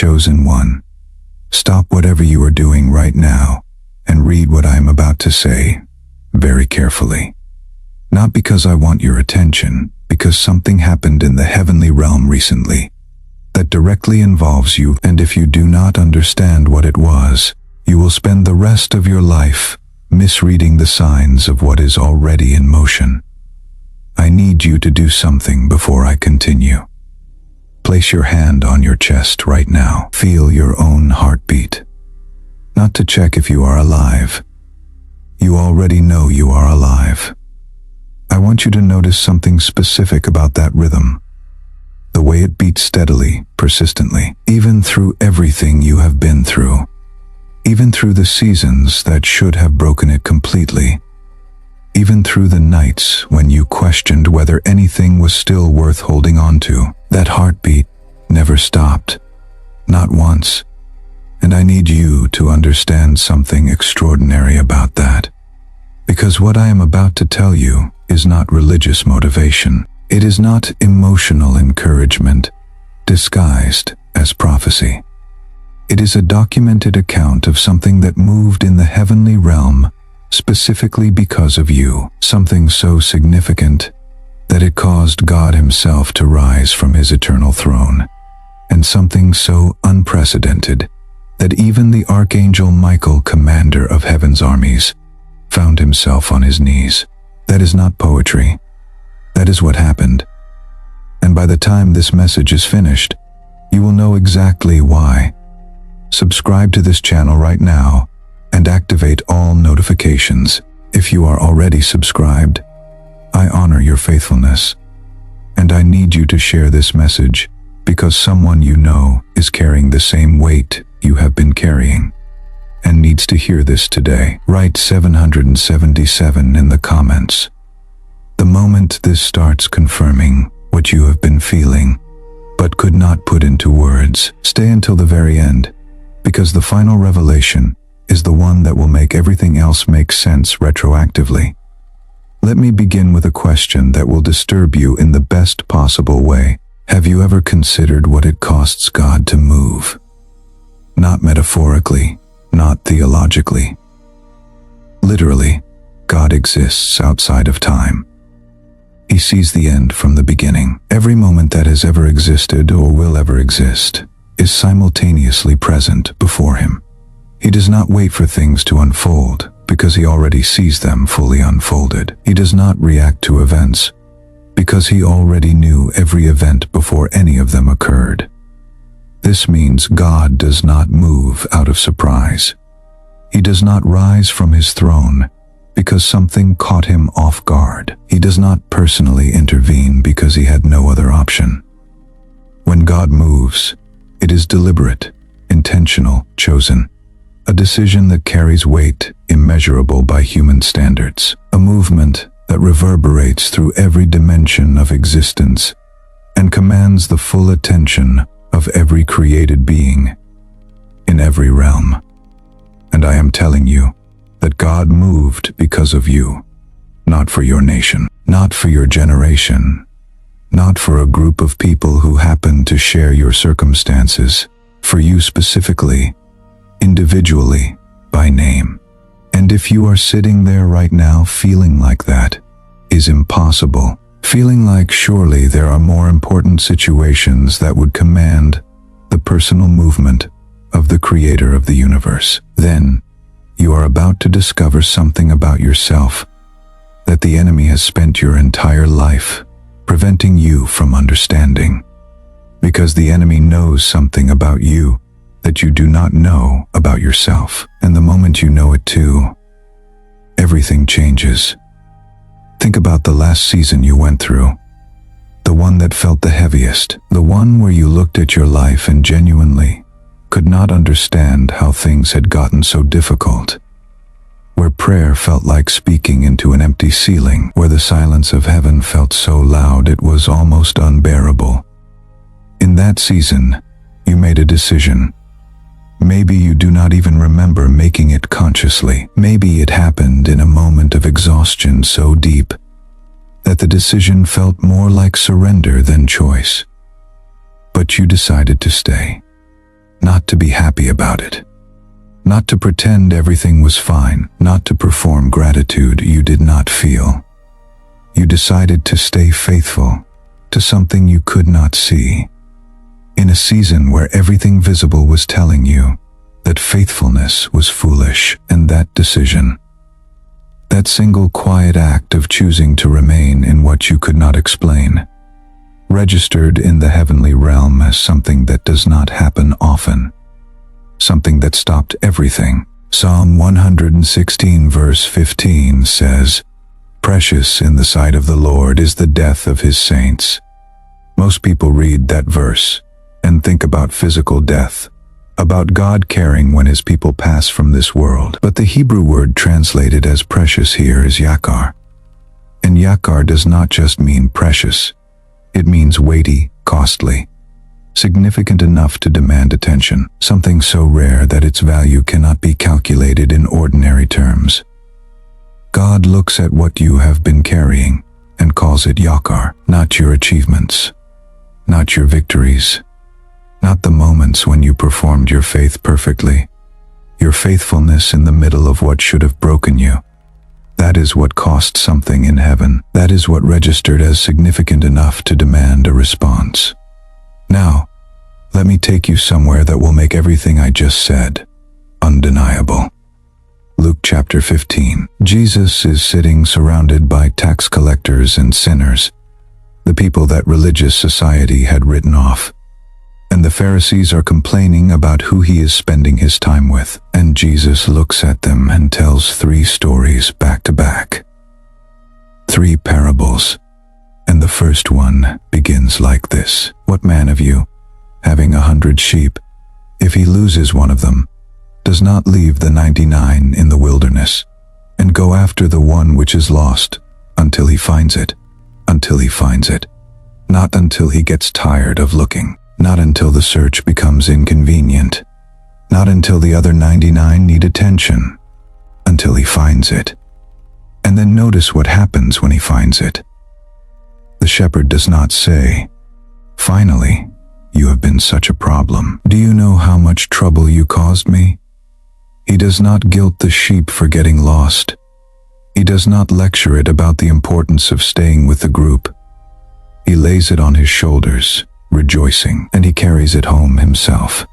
chosen one, stop whatever you are doing right now and read what I am about to say very carefully. Not because I want your attention, because something happened in the heavenly realm recently that directly involves you, and if you do not understand what it was, you will spend the rest of your life misreading the signs of what is already in motion. I need you to do something before I continue. Place your hand on your chest right now. Feel your own heartbeat. Not to check if you are alive. You already know you are alive. I want you to notice something specific about that rhythm. The way it beats steadily, persistently, even through everything you have been through. Even through the seasons that should have broken it completely. Even through the nights when you questioned whether anything was still worth holding on to. That heartbeat never stopped. Not once. And I need you to understand something extraordinary about that. Because what I am about to tell you is not religious motivation. It is not emotional encouragement disguised as prophecy. It is a documented account of something that moved in the heavenly realm specifically because of you, something so significant that it caused God himself to rise from his eternal throne, and something so unprecedented that even the Archangel Michael, commander of heaven's armies, found himself on his knees. That is not poetry. That is what happened. And by the time this message is finished, you will know exactly why. Subscribe to this channel right now and activate all notifications. If you are already subscribed, I honor your faithfulness, and I need you to share this message because someone you know is carrying the same weight you have been carrying and needs to hear this today. Write 777 in the comments. The moment this starts confirming what you have been feeling but could not put into words, stay until the very end, because the final revelation is the one that will make everything else make sense retroactively. Let me begin with a question that will disturb you in the best possible way. Have you ever considered what it costs God to move? Not metaphorically, not theologically. Literally, God exists outside of time. He sees the end from the beginning. Every moment that has ever existed or will ever exist is simultaneously present before him. He does not wait for things to unfold because he already sees them fully unfolded. He does not react to events because he already knew every event before any of them occurred. This means God does not move out of surprise. He does not rise from his throne because something caught him off guard. He does not personally intervene because he had no other option. When God moves, it is deliberate, intentional, chosen. A decision that carries weight immeasurable by human standards. A movement that reverberates through every dimension of existence and commands the full attention of every created being in every realm. And I am telling you that God moved because of you, not for your nation, not for your generation, not for a group of people who happen to share your circumstances, for you specifically, individually, by name. And if you are sitting there right now feeling like that is impossible, feeling like surely there are more important situations that would command the personal movement of the creator of the universe, then you are about to discover something about yourself that the enemy has spent your entire life preventing you from understanding. Because the enemy knows something about you that you do not know about yourself. And the moment you know it too, everything changes. Think about the last season you went through. The one that felt the heaviest. The one where you looked at your life and genuinely could not understand how things had gotten so difficult. Where prayer felt like speaking into an empty ceiling. Where the silence of heaven felt so loud it was almost unbearable. In that season, you made a decision. Maybe you do not even remember making it consciously. Maybe it happened in a moment of exhaustion so deep that the decision felt more like surrender than choice. But you decided to stay. to be happy about it. Not to pretend everything was fine, not to perform gratitude you did not feel. You decided to stay faithful to something you could not see. In a season where everything visible was telling you that faithfulness was foolish, and that decision, that single quiet act of choosing to remain in what you could not explain, registered in the heavenly realm as something that does not happen often, something that stopped everything. Psalm 116 verse 15 says, "Precious in the sight of the Lord is the death of his saints." Most people read that verse and think about physical death, about God caring when his people pass from this world. But the Hebrew word translated as precious here is yakar. And yakar does not just mean precious. It means weighty, costly, significant enough to demand attention, something so rare that its value cannot be calculated in ordinary terms. God looks at what you have been carrying and calls it yakar, not your achievements, not your victories, not the moments when you performed your faith perfectly, your faithfulness in the middle of what should have broken you. That is what cost something in heaven. That is what registered as significant enough to demand a response. Now, let me take you somewhere that will make everything I just said undeniable. Luke chapter 15. Jesus is sitting surrounded by tax collectors and sinners, the people that religious society had written off. And the Pharisees are complaining about who he is spending his time with. And Jesus looks at them and tells 3 stories back to back. 3 parables. And the first one begins like this. What man of you, having 100 sheep, if he loses one of them, does not leave the 99 in the wilderness, and go after the one which is lost, until he finds it, until he finds it, not until he gets tired of looking, not until the search becomes inconvenient, not until the other 99 need attention, until he finds it. And then notice what happens when he finds it. The shepherd does not say, "Finally, you have been such a problem. Do you know how much trouble you caused me?" He does not guilt the sheep for getting lost. He does not lecture it about the importance of staying with the group. He lays it on his shoulders, rejoicing, and he carries it home himself.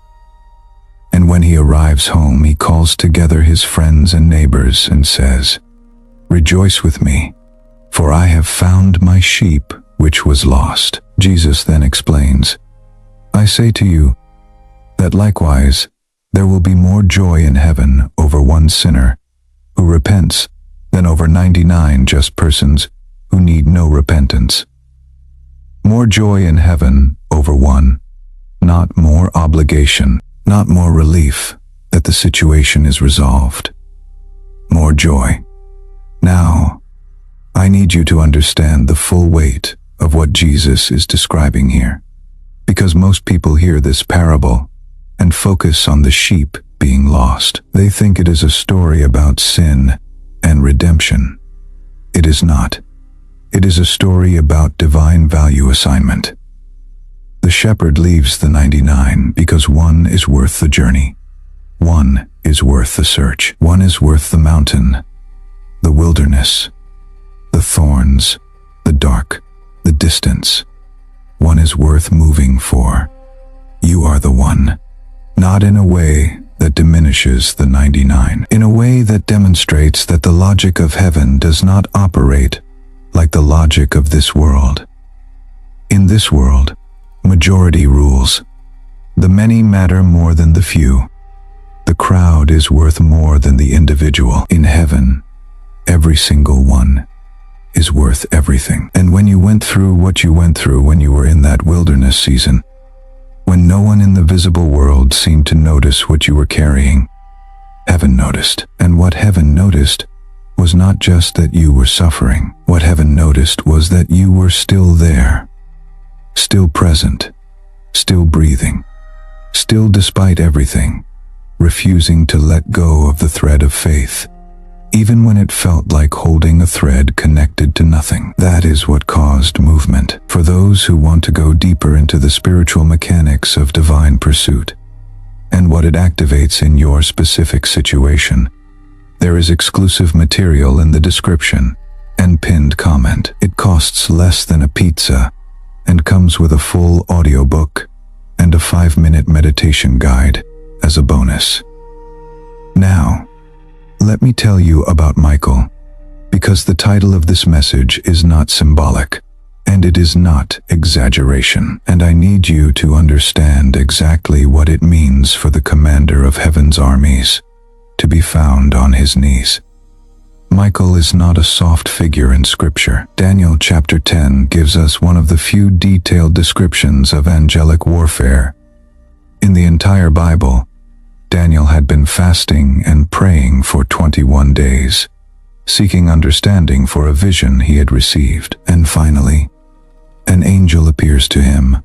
And when he arrives home, he calls together his friends and neighbors and says, "Rejoice with me, for I have found my sheep which was lost." Jesus then explains, "I say to you that likewise there will be more joy in heaven over one sinner who repents than over 99 just persons who need no repentance. More joy in heaven over one, not more obligation, not more relief that the situation is resolved. More joy. Now, I need you to understand the full weight of what Jesus is describing here, because most people hear this parable and focus on the sheep being lost. They think it is a story about sin and redemption. It is not. It is a story about divine value assignment. The shepherd leaves the 99 because one is worth the journey. One is worth the search. One is worth the mountain, the wilderness, the thorns, the dark, the distance. One is worth moving for. You are the one. Not in a way that diminishes the 99, in a way that demonstrates that the logic of heaven does not operate like the logic of this world. In this world, majority rules. The many matter more than the few. The crowd is worth more than the individual. In heaven, every single one is worth everything. And when you went through what you went through when you were in that wilderness season, when no one in the visible world seemed to notice what you were carrying, heaven noticed. And what heaven noticed was not just that you were suffering. What heaven noticed was that you were still there, still present, still breathing, still despite everything, refusing to let go of the thread of faith, even when it felt like holding a thread connected to nothing. That is what caused movement. For those who want to go deeper into the spiritual mechanics of divine pursuit, and what it activates in your specific situation. There is exclusive material in the description and pinned comment. It costs less than a pizza and comes with a full audiobook and a 5-minute meditation guide as a bonus. Now, let me tell you about Michael, because the title of this message is not symbolic, and it is not exaggeration, and I need you to understand exactly what it means for the commander of heaven's armies to be found on his knees. Michael is not a soft figure in Scripture. Daniel chapter 10 gives us one of the few detailed descriptions of angelic warfare. In the entire Bible, Daniel had been fasting and praying for 21 days, seeking understanding for a vision he had received. And finally, an angel appears to him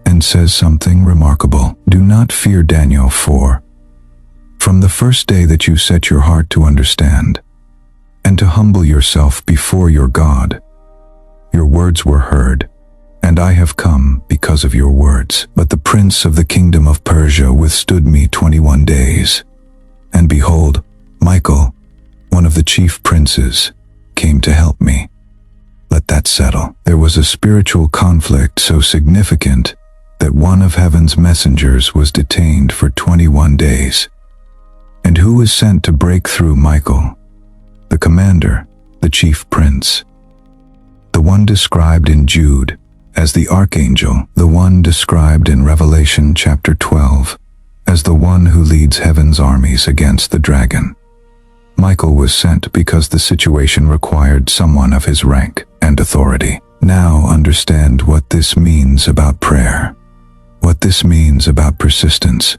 and says something remarkable. Do not fear, Daniel, for from the first day that you set your heart to understand and to humble yourself before your God, your words were heard, and I have come because of your words. But the prince of the kingdom of Persia withstood me 21 days. And behold, Michael, one of the chief princes, came to help me. Let that settle. There was a spiritual conflict so significant that one of heaven's messengers was detained for 21 days. And who was sent to break through Michael? The commander, the chief prince. The one described in Jude as the archangel, the one described in Revelation chapter 12 as the one who leads heaven's armies against the dragon. Michael was sent because the situation required someone of his rank and authority. Now understand what this means about prayer, what this means about persistence,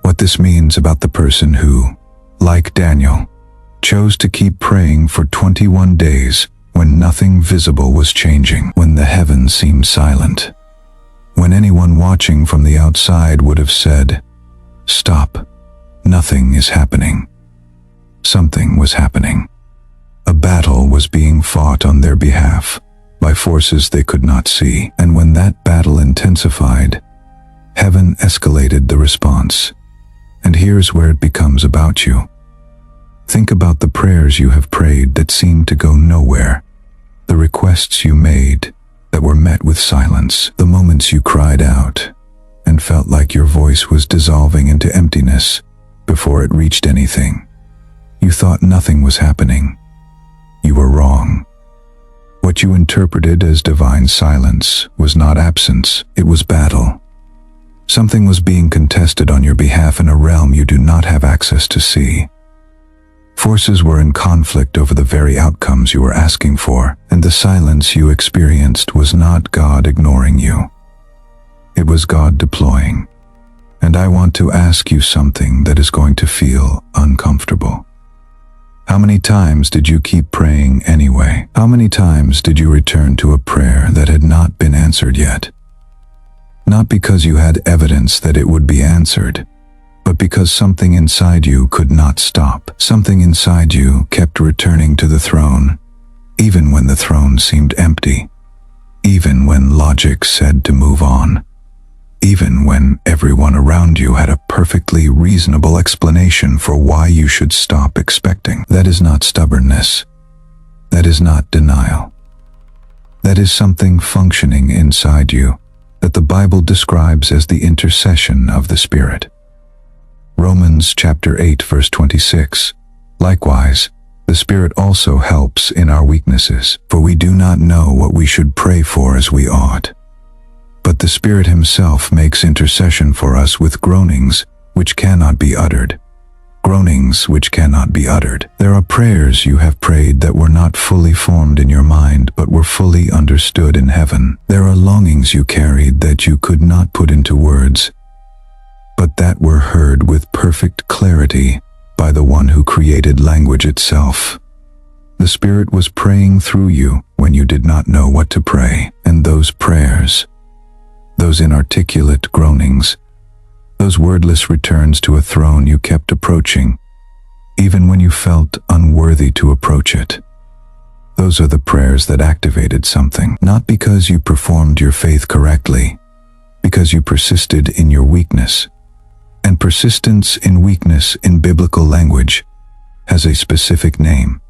what this means about the person who, like Daniel, chose to keep praying for 21 days when nothing visible was changing, when the heavens seemed silent, when anyone watching from the outside would have said, "Stop, nothing is happening." Something was happening. A battle was being fought on their behalf by forces they could not see, and when that battle intensified, heaven escalated the response. And here's where it becomes about you. Think about the prayers you have prayed that seemed to go nowhere, the requests you made that were met with silence, the moments you cried out and felt like your voice was dissolving into emptiness before it reached anything. You thought nothing was happening. You were wrong. What you interpreted as divine silence was not absence, it was battle. Something was being contested on your behalf in a realm you do not have access to see. Forces were in conflict over the very outcomes you were asking for, and the silence you experienced was not God ignoring you. It was God deploying. And I want to ask you something that is going to feel uncomfortable. How many times did you keep praying anyway? How many times did you return to a prayer that had not been answered yet? Not because you had evidence that it would be answered, but because something inside you could not stop. Something inside you kept returning to the throne, even when the throne seemed empty, even when logic said to move on, even when everyone around you had a perfectly reasonable explanation for why you should stop expecting. That is not stubbornness. That is not denial. That is something functioning inside you that the Bible describes as the intercession of the Spirit. Romans chapter 8 verse 26. Likewise, the Spirit also helps in our weaknesses, for we do not know what we should pray for as we ought. But the Spirit Himself makes intercession for us with groanings which cannot be uttered. Groanings which cannot be uttered. There are prayers you have prayed that were not fully formed in your mind but were fully understood in heaven. There are longings you carried that you could not put into words, but that were heard with perfect clarity by the one who created language itself. The Spirit was praying through you when you did not know what to pray, and those prayers, those inarticulate groanings, those wordless returns to a throne you kept approaching, even when you felt unworthy to approach it. Those are the prayers that activated something, not because you performed your faith correctly, because you persisted in your weakness. And Persistence in weakness in biblical language has a specific name.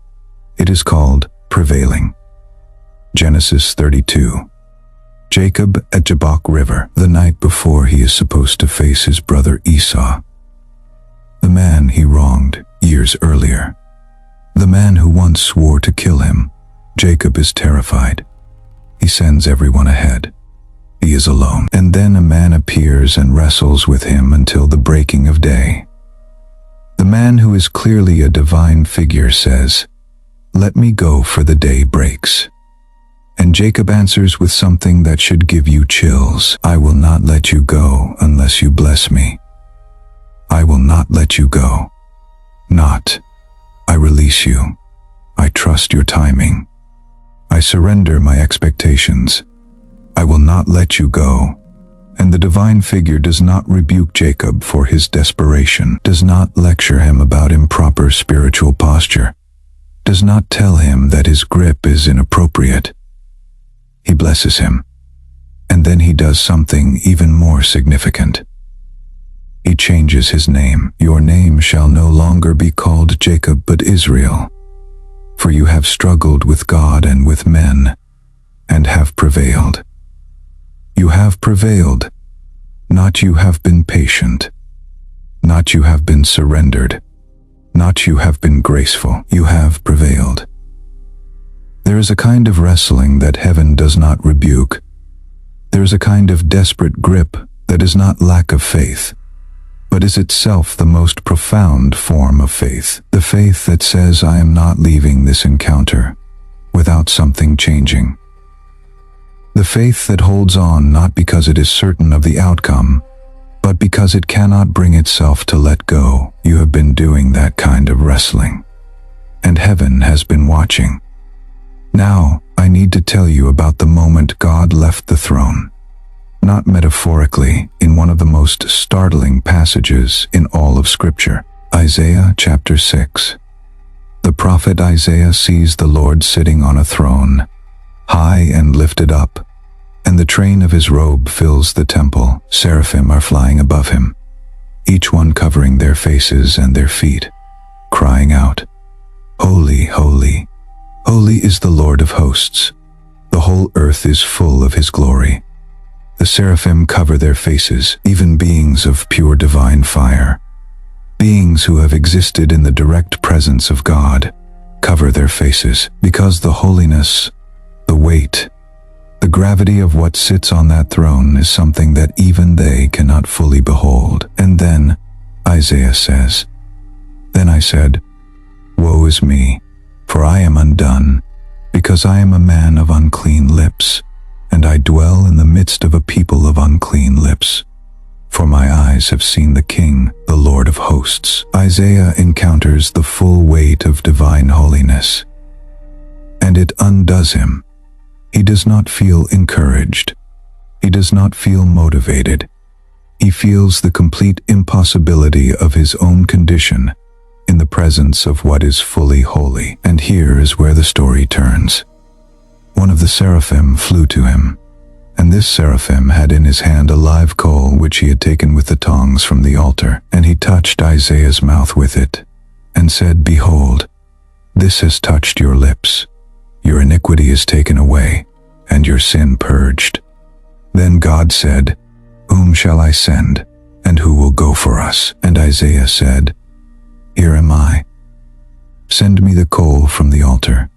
It is called prevailing. Genesis 32. Jacob at Jabbok River, the night before he is supposed to face his brother Esau, the man he wronged years earlier, the man who once swore to kill him. Jacob is terrified. He sends everyone ahead. He is alone. And then a man appears and wrestles with him until the breaking of day. The man, who is clearly a divine figure, says, "Let me go, for the day breaks." And Jacob answers with something that should give you chills. "I will not let you go unless you bless me. I will not let you go. Not, I release you. I trust your timing. I surrender my expectations. I will not let you go." And the divine figure does not rebuke Jacob for his desperation, does not lecture him about improper spiritual posture, does not tell him that his grip is inappropriate. He blesses him, and then he does something even more significant. He changes his name. "Your name shall no longer be called Jacob but Israel, for you have struggled with God and with men, and have prevailed." You have prevailed, not you have been patient, not you have been surrendered, not you have been graceful. You have prevailed. There is a kind of wrestling that heaven does not rebuke. There is a kind of desperate grip that is not lack of faith, but is itself the most profound form of faith. The faith that says, "I am not leaving this encounter without something changing." The faith that holds on not because it is certain of the outcome, but because it cannot bring itself to let go. You have been doing that kind of wrestling, and heaven has been watching. Now, I need to tell you about the moment God left the throne. Not metaphorically, in one of the most startling passages in all of Scripture. Isaiah chapter 6. The prophet Isaiah sees the Lord sitting on a throne, high and lifted up, and the train of his robe fills the temple. Seraphim are flying above him, each one covering their faces and their feet, crying out, "Holy, holy, holy is the Lord of hosts. The whole earth is full of his glory." The seraphim cover their faces, even beings of pure divine fire, beings who have existed in the direct presence of God, cover their faces, because the holiness, the weight, the gravity of what sits on that throne is something that even they cannot fully behold. And then, Isaiah says, "Then I said, Woe is me, for I am undone, because I am a man of unclean lips, and I dwell in the midst of a people of unclean lips. For my eyes have seen the King, the Lord of hosts." Isaiah encounters the full weight of divine holiness, and it undoes him. He does not feel encouraged. He does not feel motivated. He feels the complete impossibility of his own condition in the presence of what is fully holy. And here is where the story turns. One of the seraphim flew to him, and this seraphim had in his hand a live coal which he had taken with the tongs from the altar, and he touched Isaiah's mouth with it, and said, "Behold, this has touched your lips. Your iniquity is taken away, and your sin purged." Then God said, "Whom shall I send, and who will go for us?" And Isaiah said, "Here am I. Send me the coal from the altar."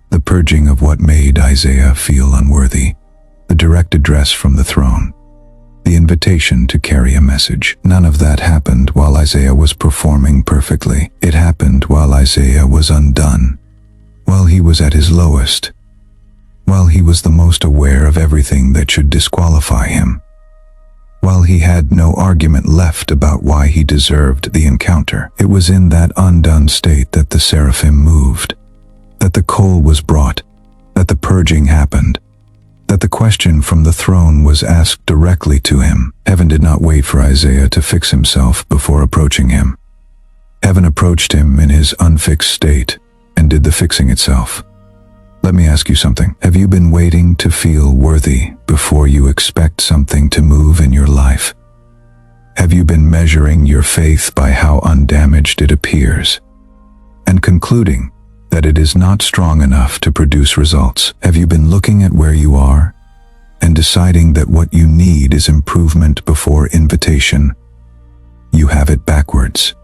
The purging of what made Isaiah feel unworthy, the direct address from the throne, the invitation to carry a message. None of that happened while Isaiah was performing perfectly. It happened while Isaiah was undone, while he was at his lowest, while he was the most aware of everything that should disqualify him, while he had no argument left about why he deserved the encounter. It was in that undone state that the seraphim moved, that the coal was brought, that the purging happened, that the question from the throne was asked directly to him. Heaven did not wait for Isaiah to fix himself before approaching him. Heaven approached him in his unfixed state and did the fixing itself. Let me ask you something. Have you been waiting to feel worthy before you expect something to move in your life? Have you been measuring your faith by how undamaged it appears, and concluding that it is not strong enough to produce results? Have you been looking at where you are and deciding that what you need is improvement before invitation? You have it backwards.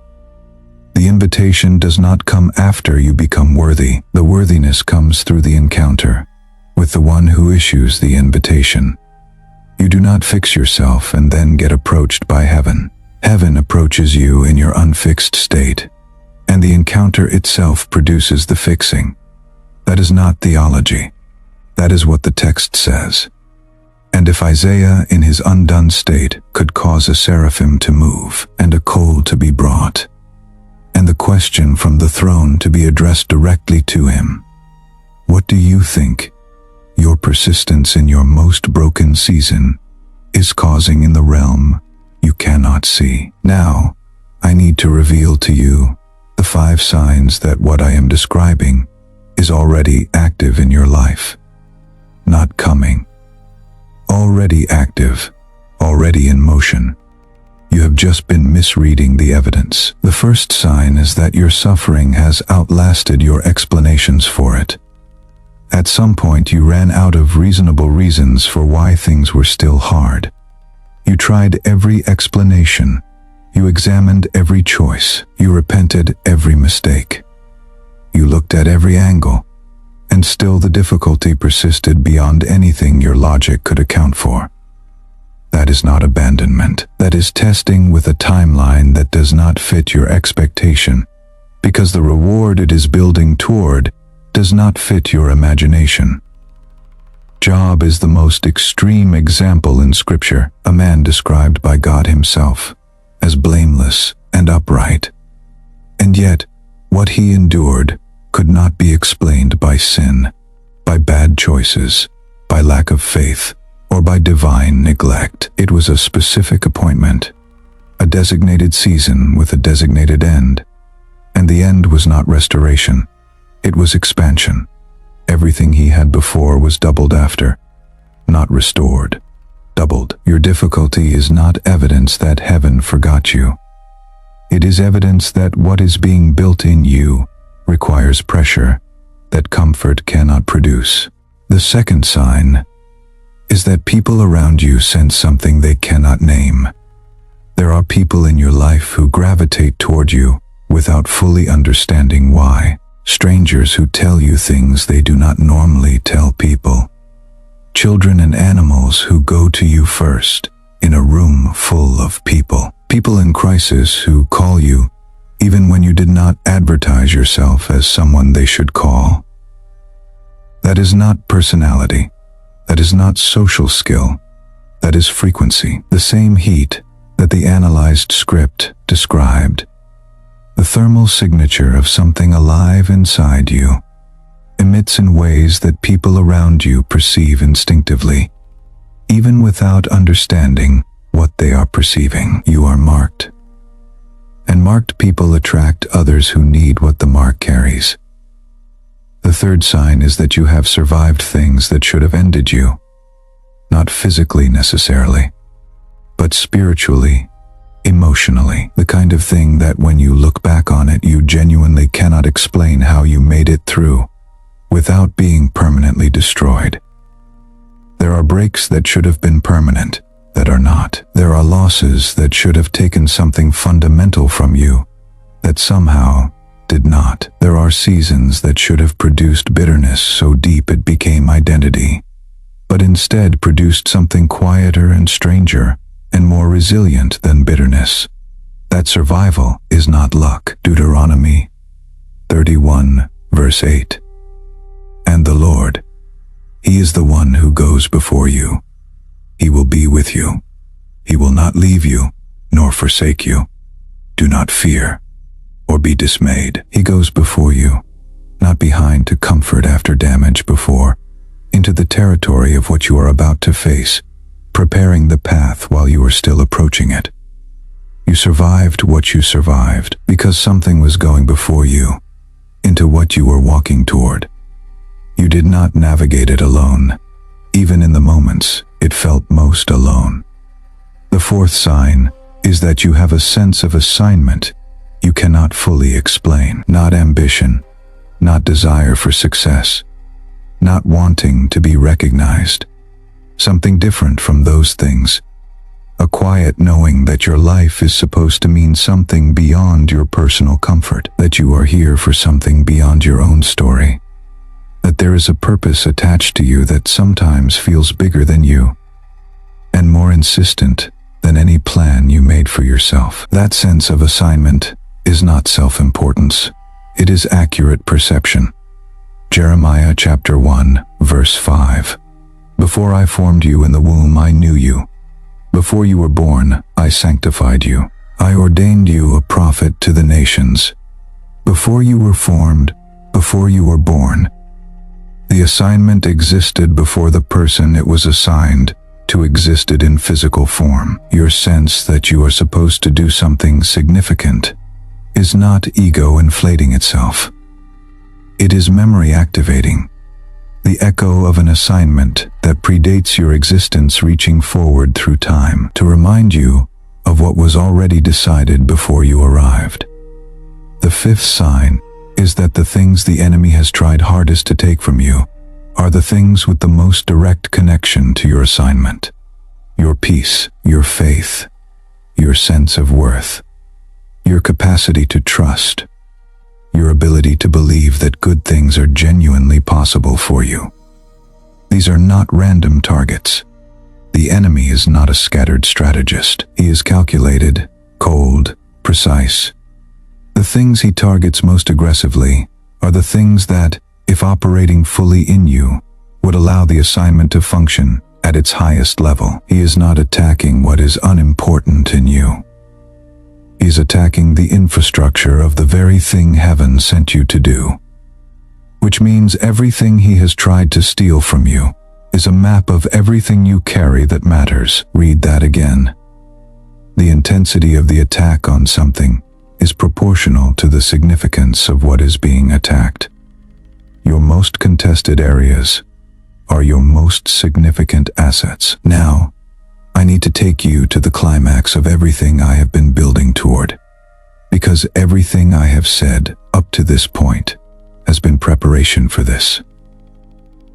The invitation does not come after you become worthy. The worthiness comes through the encounter with the one who issues the invitation. You do not fix yourself and then get approached by heaven. Heaven approaches you in your unfixed state, and the encounter itself produces the fixing. That is not theology. That is what the text says. And if Isaiah in his undone state could cause a seraphim to move and a coal to be brought, and the question from the throne to be addressed directly to him, what do you think your persistence in your most broken season is causing in the realm you cannot see? Now, I need to reveal to you the 5 signs that what I am describing is already active in your life. Not coming. Already active. Already in motion. You have just been misreading the evidence. The first sign is that your suffering has outlasted your explanations for it. At some point you ran out of reasonable reasons for why things were still hard. You tried every explanation. You examined every choice. You repented every mistake. You looked at every angle, and still the difficulty persisted beyond anything your logic could account for. That is not abandonment. That is testing with a timeline that does not fit your expectation, because the reward it is building toward does not fit your imagination. Job is the most extreme example in Scripture, a man described by God himself as blameless and upright. And yet, what he endured could not be explained by sin, by bad choices, by lack of faith, or by divine neglect. It was a specific appointment, a designated season with a designated end, and the end was not restoration. It was expansion. Everything he had before was doubled after, not restored. Doubled. Your difficulty is not evidence that heaven forgot you. It is evidence that what is being built in you requires pressure that comfort cannot produce. The second sign is that people around you sense something they cannot name. There are people in your life who gravitate toward you without fully understanding why. Strangers who tell you things they do not normally tell people. Children and animals who go to you first in a room full of people. People in crisis who call you even when you did not advertise yourself as someone they should call. That is not personality. That is not social skill. That is frequency. The same heat that the analyzed script described. The thermal signature of something alive inside you emits in ways that people around you perceive instinctively, even without understanding what they are perceiving. You are marked. And marked people attract others who need what the mark carries. The third sign is that you have survived things that should have ended you, not physically necessarily, but spiritually, emotionally, the kind of thing that when you look back on it, you genuinely cannot explain how you made it through without being permanently destroyed. There are breaks that should have been permanent that are not. There are losses that should have taken something fundamental from you that somehow did not. There are seasons that should have produced bitterness so deep it became identity, but instead produced something quieter and stranger and more resilient than bitterness. That survival is not luck. Deuteronomy 31, verse 8. And the Lord, He is the one who goes before you. He will be with you. He will not leave you, nor forsake you. Do not fear, or be dismayed. He goes before you, not behind to comfort after damage before, into the territory of what you are about to face, preparing the path while you are still approaching it. You survived what you survived because something was going before you, into what you were walking toward. You did not navigate it alone, even in the moments it felt most alone. The fourth sign is that you have a sense of assignment you cannot fully explain. Not ambition, not desire for success, not wanting to be recognized. Something different from those things. A quiet knowing that your life is supposed to mean something beyond your personal comfort, that you are here for something beyond your own story, that there is a purpose attached to you that sometimes feels bigger than you and more insistent than any plan you made for yourself. That sense of assignment is not self-importance. It is accurate perception. Jeremiah chapter 1, verse 5. Before I formed you in the womb, I knew you. Before you were born, I sanctified you. I ordained you a prophet to the nations. Before you were formed, before you were born. The assignment existed before the person it was assigned to existed in physical form. Your sense that you are supposed to do something significant is not ego inflating itself. It is memory activating, the echo of an assignment that predates your existence reaching forward through time to remind you of what was already decided before you arrived. The fifth sign is that the things the enemy has tried hardest to take from you are the things with the most direct connection to your assignment. Your peace, your faith, your sense of worth, your capacity to trust, your ability to believe that good things are genuinely possible for you. These are not random targets. The enemy is not a scattered strategist. He is calculated, cold, precise. The things he targets most aggressively are the things that, if operating fully in you, would allow the assignment to function at its highest level. He is not attacking what is unimportant in you. He is attacking the infrastructure of the very thing heaven sent you to do. Which means everything he has tried to steal from you is a map of everything you carry that matters. Read that again. The intensity of the attack on something is proportional to the significance of what is being attacked. Your most contested areas are your most significant assets. Now, I need to take you to the climax of everything I have been building toward, because everything I have said up to this point has been preparation for this.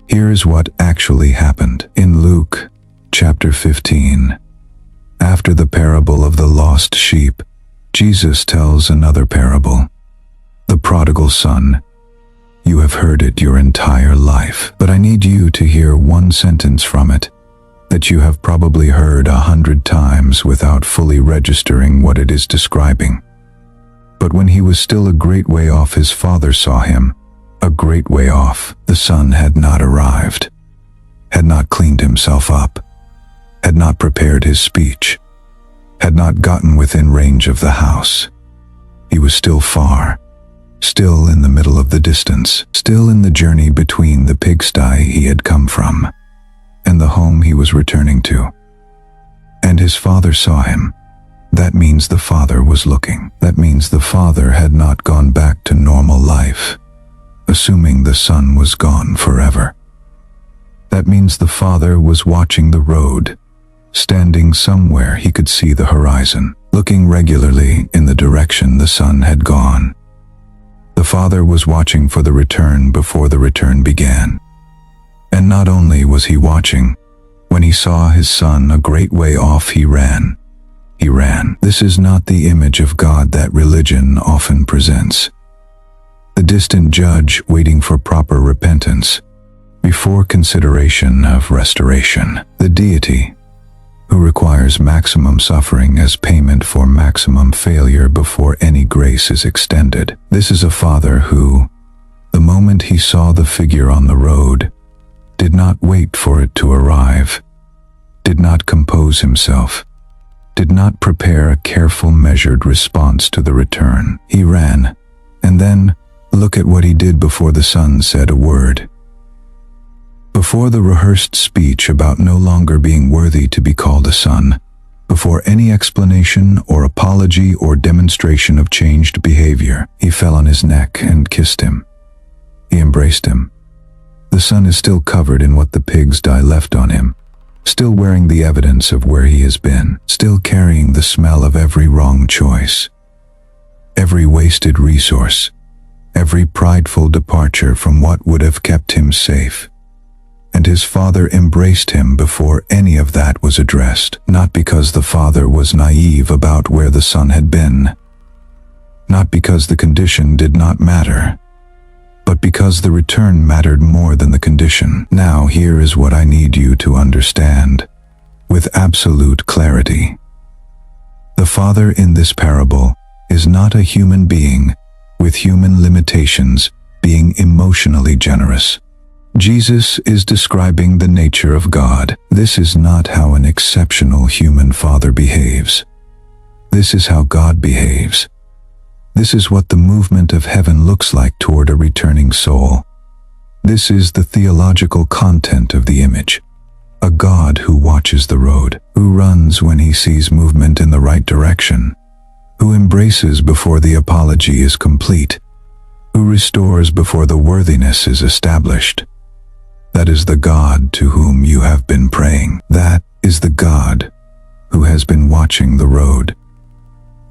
Here is what actually happened. In Luke chapter 15, after the parable of the lost sheep, Jesus tells another parable, the prodigal son. You have heard it your entire life, but I need you to hear one sentence from it that you have probably heard 100 times without fully registering what it is describing. But when he was still a great way off, his father saw him, a great way off. The son had not arrived, had not cleaned himself up, had not prepared his speech, had not gotten within range of the house. He was still far, still in the middle of the distance, still in the journey between the pigsty he had come from and the home he was returning to. And his father saw him. That means the father was looking. That means the father had not gone back to normal life, assuming the son was gone forever. That means the father was watching the road, standing somewhere he could see the horizon, looking regularly in the direction the son had gone. The father was watching for the return before the return began. And not only was he watching, when he saw his son a great way off, he ran. He ran. This is not the image of God that religion often presents. The distant judge waiting for proper repentance before consideration of restoration. The deity who requires maximum suffering as payment for maximum failure before any grace is extended. This is a father who, the moment he saw the figure on the road, did not wait for it to arrive, did not compose himself, did not prepare a careful, measured response to the return. He ran, and then look at what he did before the son said a word. Before the rehearsed speech about no longer being worthy to be called a son, before any explanation or apology or demonstration of changed behavior, he fell on his neck and kissed him. He embraced him. The son is still covered in what the pigsty left on him, still wearing the evidence of where he has been, still carrying the smell of every wrong choice, every wasted resource, every prideful departure from what would have kept him safe. And his father embraced him before any of that was addressed, not because the father was naive about where the son had been, not because the condition did not matter, but because the return mattered more than the condition. Now here is what I need you to understand, with absolute clarity. The father in this parable is not a human being with human limitations being emotionally generous. Jesus is describing the nature of God. This is not how an exceptional human father behaves. This is how God behaves. This is what the movement of heaven looks like toward a returning soul. This is the theological content of the image. A God who watches the road, who runs when he sees movement in the right direction, who embraces before the apology is complete, who restores before the worthiness is established. That is the God to whom you have been praying. That is the God who has been watching the road.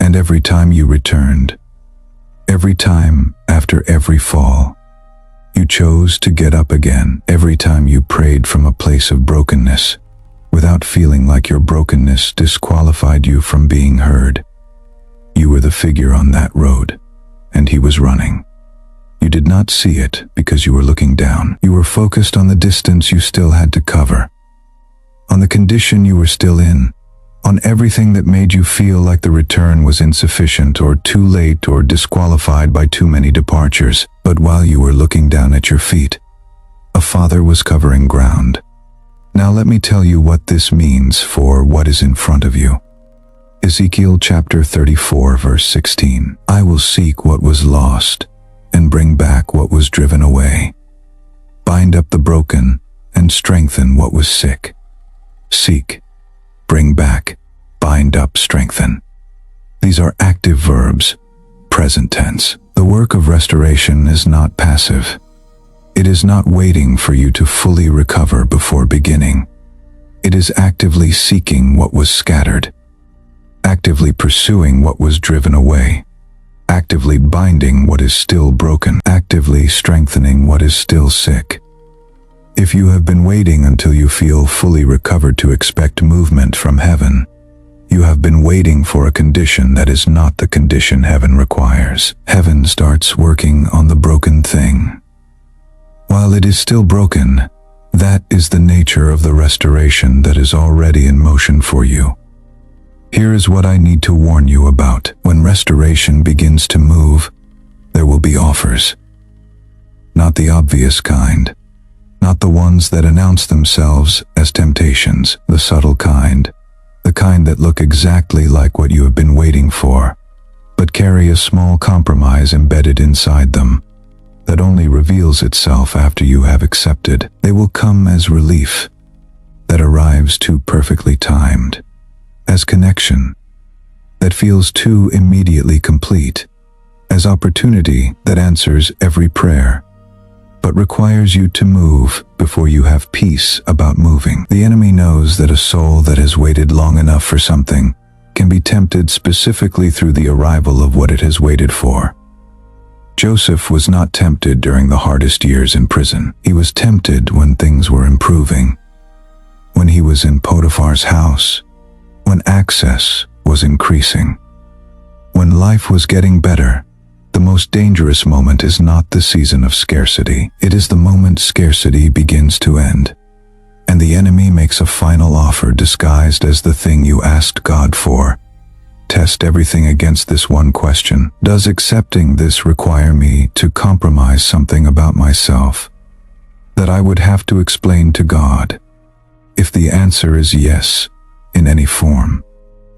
And every time you returned, every time after every fall, you chose to get up again. Every time you prayed from a place of brokenness, without feeling like your brokenness disqualified you from being heard. You were the figure on that road, and he was running. You did not see it because you were looking down. You were focused on the distance you still had to cover, on the condition you were still in, on everything that made you feel like the return was insufficient or too late or disqualified by too many departures. But while you were looking down at your feet, a father was covering ground. Now let me tell you what this means for what is in front of you. Ezekiel chapter 34 verse 16. I will seek what was lost and bring back what was driven away. Bind up the broken and strengthen what was sick. Seek, bring back, bind up, strengthen. These are active verbs, present tense. The work of restoration is not passive. It is not waiting for you to fully recover before beginning. It is actively seeking what was scattered, actively pursuing what was driven away, actively binding what is still broken, actively strengthening what is still sick. If you have been waiting until you feel fully recovered to expect movement from heaven, you have been waiting for a condition that is not the condition heaven requires. Heaven starts working on the broken thing. While it is still broken, that is the nature of the restoration that is already in motion for you. Here is what I need to warn you about. When restoration begins to move, there will be offers. Not the obvious kind. Not the ones that announce themselves as temptations, the subtle kind, the kind that look exactly like what you have been waiting for, but carry a small compromise embedded inside them that only reveals itself after you have accepted. They will come as relief that arrives too perfectly timed, as connection that feels too immediately complete, as opportunity that answers every prayer, but requires you to move before you have peace about moving. The enemy knows that a soul that has waited long enough for something can be tempted specifically through the arrival of what it has waited for. Joseph was not tempted during the hardest years in prison. He was tempted when things were improving, when he was in Potiphar's house, when access was increasing, when life was getting better. The most dangerous moment is not the season of scarcity. It is the moment scarcity begins to end, and the enemy makes a final offer disguised as the thing you asked God for. Test everything against this one question. Does accepting this require me to compromise something about myself that I would have to explain to God? If the answer is yes, in any form,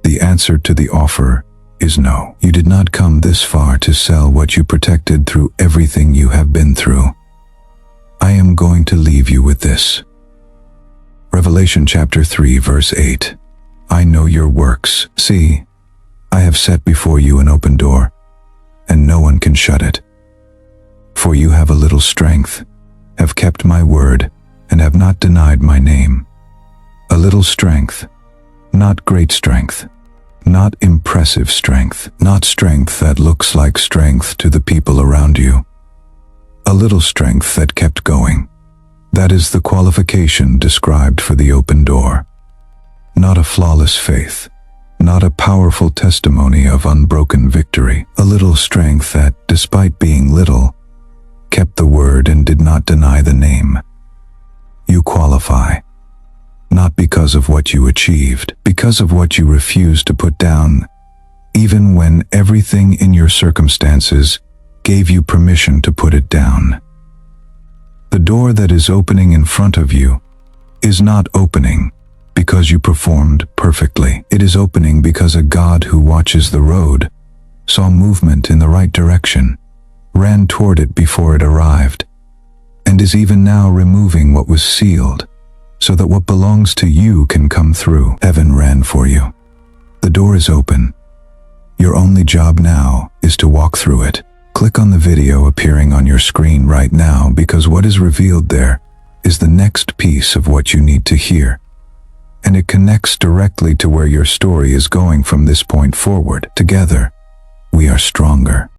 the answer to the offer is no. You did not come this far to sell what you protected through everything you have been through. I am going to leave you with this. Revelation chapter 3 verse 8. I know your works. See, I have set before you an open door, and no one can shut it. For you have a little strength, have kept my word, and have not denied my name. A little strength, not great strength, not impressive strength, not strength that looks like strength to the people around you. A little strength that kept going. That is the qualification described for the open door. Not a flawless faith, not a powerful testimony of unbroken victory. A little strength that, despite being little, kept the word and did not deny the name. You qualify. Not because of what you achieved, because of what you refused to put down, even when everything in your circumstances gave you permission to put it down. The door that is opening in front of you is not opening because you performed perfectly. It is opening because a God who watches the road saw movement in the right direction, ran toward it before it arrived, and is even now removing what was sealed so that what belongs to you can come through. Heaven ran for you. The door is open. Your only job now is to walk through it. Click on the video appearing on your screen right now because what is revealed there is the next piece of what you need to hear. And it connects directly to where your story is going from this point forward. Together, we are stronger.